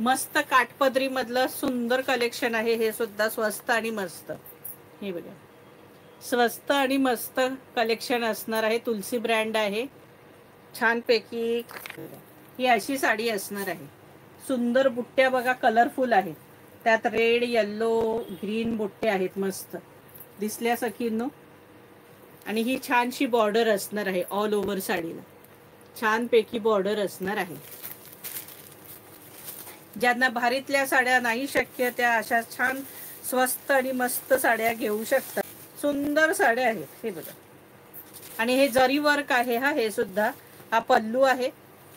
मस्त काठपदरी मधलं सुंदर कलेक्शन आहे हे सुद्धा स्वस्त आणि मस्त. हे बघा स्वस्त आणि मस्त कलेक्शन असणार आहे. तुलसी ब्रँड आहे. छानपैकी ही अशी साडी असणार आहे. सुंदर बुट्ट्या बघा कलरफुल आहेत. त्यात रेड येल्लो ग्रीन बुट्टे आहेत मस्त दिसल्या सखींनो. आणि ही छानशी बॉर्डर असणार आहे ऑल ओव्हर साडीला. छानपैकी बॉर्डर असणार आहे. ज्यांना भारीतल्या साड्या नाही शक्य त्या अशा छान स्वस्त आणि मस्त साड्या घेऊ शकतात. सुंदर साड्या आहेत हे बघा. आणि हे जरी वर्क आहे हा. हे सुद्धा हा पल्लू आहे.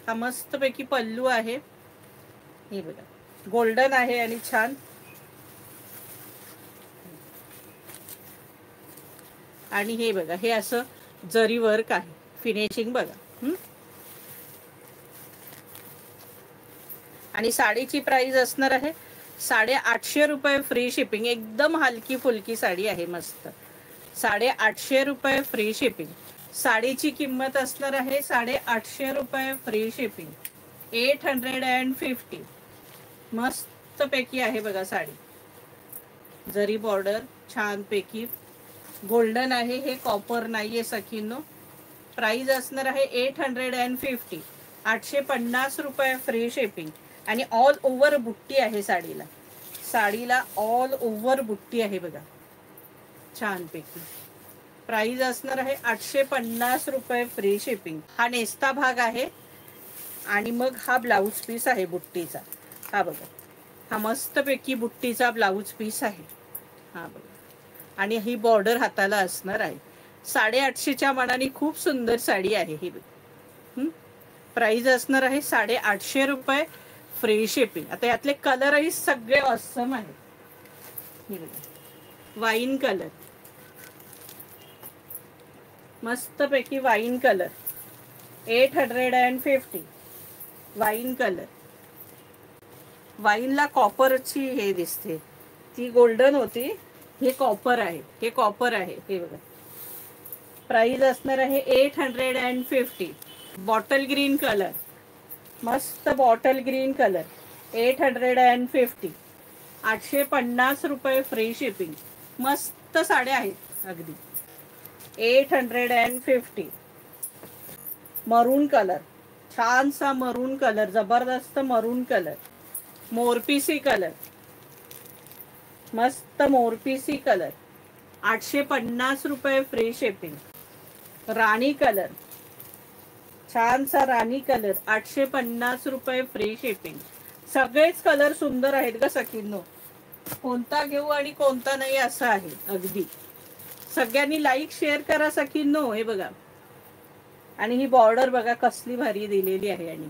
हा मस्तपैकी पल्लू आहे. हे बघा गोल्डन आहे आणि छान. आणि हे बघा हे असं जरी वर्क आहे. फिनिशिंग बघा. आणि साडीची प्राइस असणार आहे 850 रुपये फ्री शिपिंग. एकदम हलकी फुलकी साडी आहे मस्त. 850 रुपये फ्री शिपिंग. साडीची किंमत असणार आहे 850 रुपये फ्री शिपिंग. 850. मस्त पैकी आहे बघा साडी. जरी बॉर्डर छानपैकी गोल्डन आहे. हे कॉपर नाहीये सखींनो. प्राइस असणार आहे 850. 850 रुपये फ्री शिपिंग. आणि ऑल ओव्हर बुट्टी आहे साडीला. साडीला ऑल ओव्हर बुट्टी आहे बघा छानपैकी. प्राइस असणार आहे 850 रुपये फ्री शिपिंग. हा नेस्ता भाग आहे. आणि मग हा ब्लाऊज पीस आहे बुट्टीचा. हा बघा हा मस्तपैकी बुट्टीचा ब्लाऊज पीस आहे. हा बघा. आणि ही बॉर्डर हाताला असणार आहे. 850च्या मानाने खूप सुंदर साडी आहे ही. प्राइस असणार आहे 850 रुपये फ्री शिपिंग. आता यातले कलरही सगळे ऑसम आहेत. हे बघा वाईन कलर मस्तपैकी वाईन कलर. 850. Wine colour. वाईनला कॉपरची हे दिसते. ती गोल्डन होती. हे कॉपर आहे. हे कॉपर आहे. हे बघा प्राइस असणार आहे 850. Bottle green colour. मस्त बॉटल ग्रीन कलर. 850. 850 रुपये फ्री शिपिंग. मस्त साड्या आहेत अगदी. 850. मरून कलर. छानसा मरून कलर. जबरदस्त मरून कलर. मोरपिसी कलर. मस्त मोरपिसी कलर. 850 रुपये फ्री शिपिंग. राणी कलर. छानसा राणी कलर. 850 रुपये फ्री शिपिंग. सगळेच कलर सुंदर आहेत ग सखींनो. कोणता घेऊ आणि कोणता नाही असं आहे अगदी. सगळ्यांनी लाईक शेअर करा सखींनो. हे बघा. आणि ही बॉर्डर बघा कसली भारी दिलेली आहे. आणि